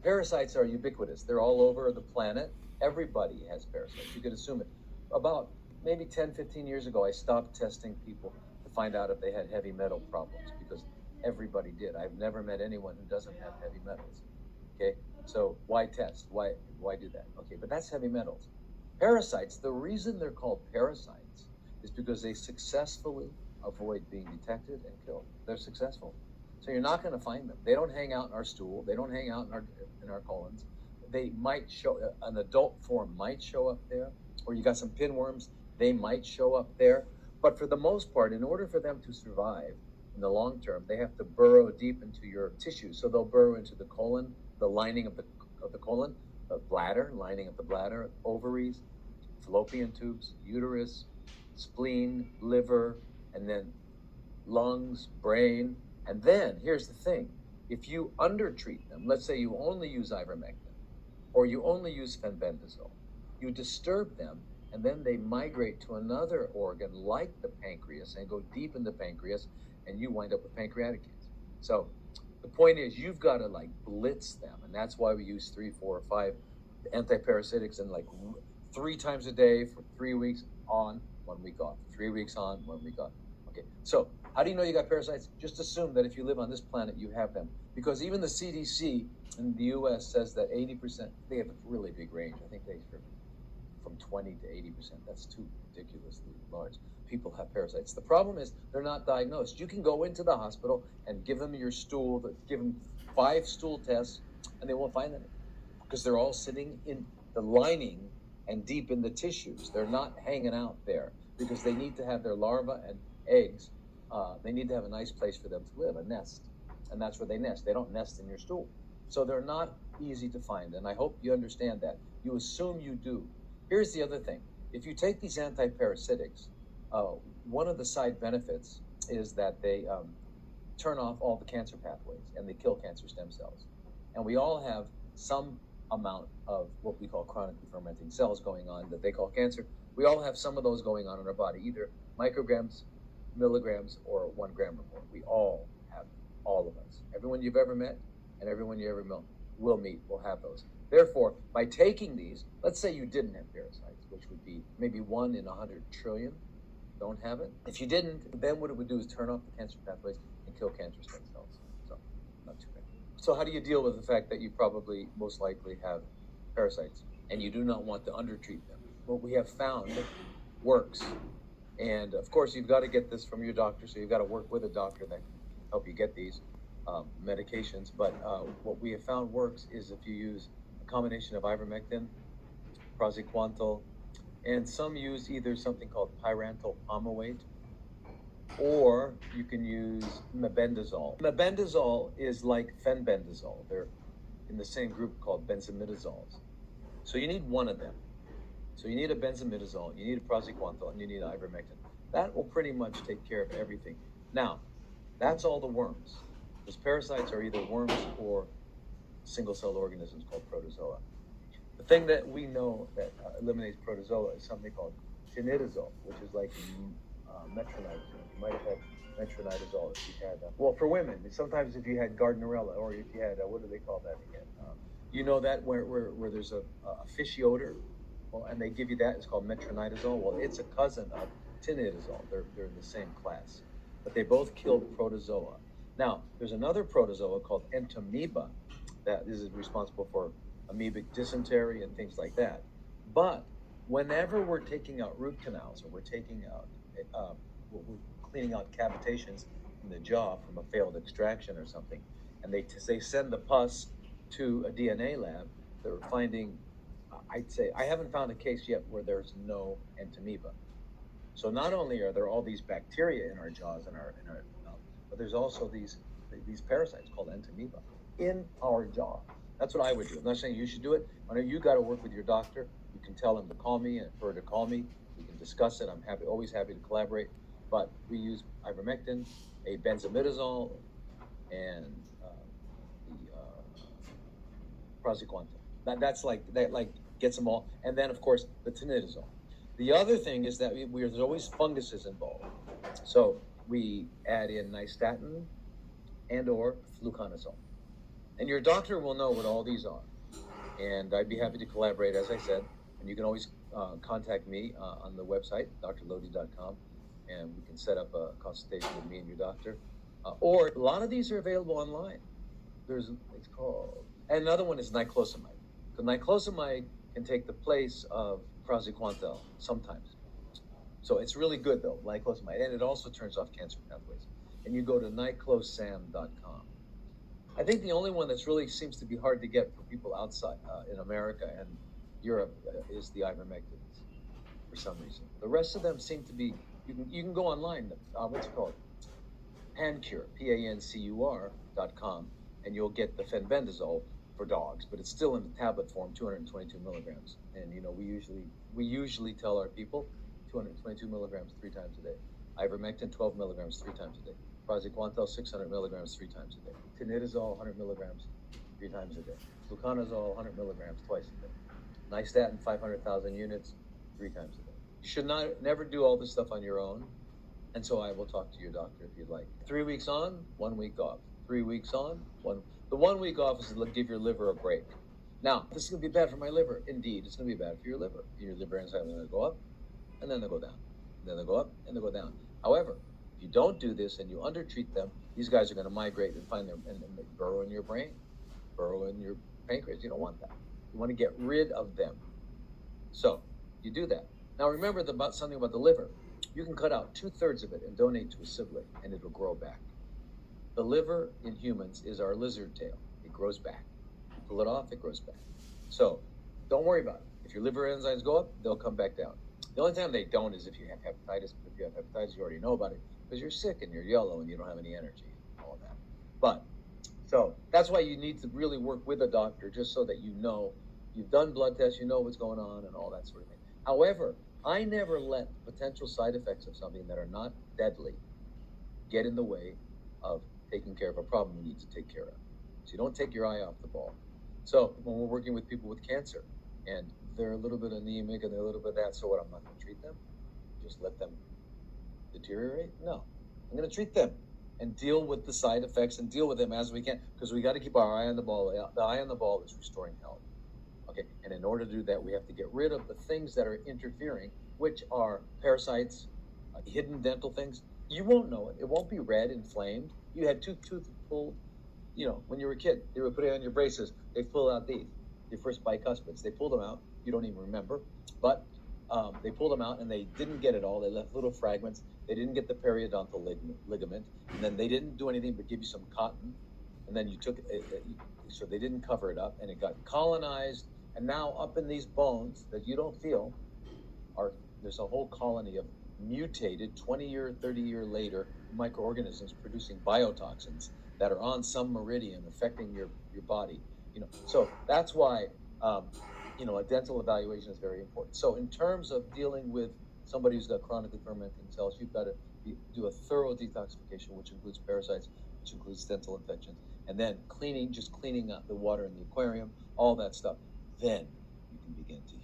Parasites are ubiquitous. They're all over the planet. Everybody has parasites. You could assume it. About maybe 10, 15 years ago, I stopped testing people to find out if they had heavy metal problems because everybody did. I've never met anyone who doesn't have heavy metals. Okay, so why test? Why do that? Okay, but that's heavy metals. Parasites, the reason they're called parasites is because they successfully avoid being detected and killed. They're successful. So you're not going to find them. They don't hang out in our stool. They don't hang out in our colons. They might show, an adult form might show up there, or you got some pinworms, they might show up there. But for the most part, in order for them to survive in the long term, they have to burrow deep into your tissues. So they'll burrow into the colon, the lining of the colon, the bladder, lining of the bladder, ovaries, fallopian tubes, uterus, spleen, liver, and then lungs, brain. And then here's the thing: if you undertreat them, let's say you only use ivermectin or you only use fenbendazole, you disturb them, and then they migrate to another organ like the pancreas and go deep in the pancreas, and you wind up with pancreatic cancer. So the point is, you've got to like blitz them, and that's why we use 3, 4, or 5 antiparasitics, and like 3 times a day for 3 weeks on, 1 week off, 3 weeks on, 1 week off. Okay, so how do you know you got parasites? Just assume that if you live on this planet, you have them. Because even the CDC in the US says that 80%, they have a really big range. I think they from 20 to 80%. That's too ridiculously large. People have parasites. The problem is they're not diagnosed. You can go into the hospital and give them your stool, give them 5 stool tests, and they won't find any because they're all sitting in the lining and deep in the tissues. They're not hanging out there because they need to have their larvae and eggs. They need to have a nice place for them to live, a nest, and that's where they nest. They don't nest in your stool. So they're not easy to find, and I hope you understand that. You assume you do. Here's the other thing. If you take these antiparasitics, one of the side benefits is that they turn off all the cancer pathways and they kill cancer stem cells. And we all have some amount of what we call chronically fermenting cells going on that they call cancer. We all have some of those going on in our body, either micrograms, milligrams, or 1 gram or more. We all have, all of us. Everyone you've ever met and everyone you ever will meet will have those. Therefore, by taking these, let's say you didn't have parasites, which would be maybe 1 in 100 trillion don't have it. If you didn't, then what it would do is turn off the cancer pathways and kill cancer stem cells. So, not too bad. So how do you deal with the fact that you probably most likely have parasites and you do not want to undertreat them? What we have found works. And of course, you've got to get this from your doctor, so you've got to work with a doctor that can help you get these medications. But what we have found works is if you use a combination of ivermectin, praziquantel, and some use either something called pyrantel palmitoate, or you can use mebendazole. Mebendazole is like fenbendazole. They're in the same group called benzimidazoles. So you need one of them. So you need a benzimidazole, you need a praziquantel, and you need ivermectin. That will pretty much take care of everything. Now, that's all the worms. Because parasites are either worms or single-celled organisms called protozoa. The thing that we know that eliminates protozoa is something called tinidazole, which is like metronidazole. You might have had metronidazole if you had, well, for women, sometimes if you had Gardnerella, or if you had, what do they call that again? You know that where there's a fishy odor? Well, and they give you that, it's called metronidazole. Well, it's a cousin of tinidazole. They're in the same class. But they both killed protozoa. Now, there's another protozoa called entamoeba that is responsible for amoebic dysentery and things like that. But whenever we're taking out root canals, or we're taking out, we're cleaning out cavitations in the jaw from a failed extraction or something, and they send the pus to a DNA lab, they're finding, I'd say, I haven't found a case yet where there's no entamoeba. So not only are there all these bacteria in our jaws and our mouth, but there's also these parasites called entamoeba in our jaw. That's what I would do. I'm not saying you should do it. I know you got to work with your doctor. You can tell him to call me and for her to call me. We can discuss it. I'm always happy to collaborate. But we use ivermectin, a benzimidazole, and the praziquantel. That's like gets them all. And then of course the tinidazole. The other thing is that there's always funguses involved. So we add in nystatin and or fluconazole. And your doctor will know what all these are. And I'd be happy to collaborate, as I said. And you can always contact me on the website, drlodi.com, and we can set up a consultation with me and your doctor. Or a lot of these are available online. It's called, and another one is niclosamide. So niclosamide can take the place of praziquantel sometimes. So it's really good though, niclosamide, and it also turns off cancer pathways. And you go to niclosam.com. I think the only one that's really seems to be hard to get for people outside in America and Europe is the ivermectin for some reason. The rest of them seem to be, you can go online, what's it called? Pancure, PANCUR.com, and you'll get the fenbendazole for dogs, but it's still in the tablet form, 222 milligrams. And we usually tell our people 222 milligrams 3 times a day. Ivermectin, 12 milligrams 3 times a day. Praziquantel, 600 milligrams 3 times a day. Tinidazole, 100 milligrams 3 times a day. Fluconazole, 100 milligrams twice a day. Nystatin, 500,000 units 3 times a day. You should never do all this stuff on your own. And so I will talk to your doctor if you'd like. 3 weeks on, 1 week off. 3 weeks on, the 1 week off is to give your liver a break. Now, this is going to be bad for my liver. Indeed, it's going to be bad for your liver. Your liver enzymes are going to go up, and then they go down. Then they go up, and they go down. However, if you don't do this and you undertreat them, these guys are going to migrate and find them and burrow in your brain, burrow in your pancreas. You don't want that. You want to get rid of them. So you do that. Now remember something about the liver. You can cut out 2/3 of it and donate to a sibling, and it'll grow back. The liver in humans is our lizard tail. It grows back. You pull it off, it grows back. So don't worry about it. If your liver enzymes go up, they'll come back down. The only time they don't is if you have hepatitis. But if you have hepatitis, you already know about it because you're sick and you're yellow and you don't have any energy and all that. But so that's why you need to really work with a doctor, just so that you know you've done blood tests, you know what's going on and all that sort of thing. However, I never let potential side effects of something that are not deadly get in the way of taking care of a problem you need to take care of. So you don't take your eye off the ball. So when we're working with people with cancer and they're a little bit anemic and they're a little bit that, so what, I'm not going to treat them? Just let them deteriorate? No. I'm going to treat them and deal with the side effects and deal with them as we can, because we got to keep our eye on the ball. The eye on the ball is restoring health. Okay, and in order to do that, we have to get rid of the things that are interfering, which are parasites, hidden dental things. You won't know it. It won't be red, inflamed. You had tooth pulled, when you were a kid. They were putting on your braces. They pulled out your first bicuspids. They pulled them out. You don't even remember, but they pulled them out and they didn't get it all. They left little fragments. They didn't get the periodontal ligament, and then they didn't do anything but give you some cotton, and then you took it, so they didn't cover it up, and it got colonized. And now up in these bones that you don't feel, there's a whole colony of mutated 20-year, 30-year later microorganisms producing biotoxins that are on some meridian affecting your body. So that's why a dental evaluation is very important. So in terms of dealing with somebody who's got chronically fermenting cells, you've got to do a thorough detoxification, which includes parasites, which includes dental infections, and then cleaning out the water in the aquarium, all that stuff. Then you can begin to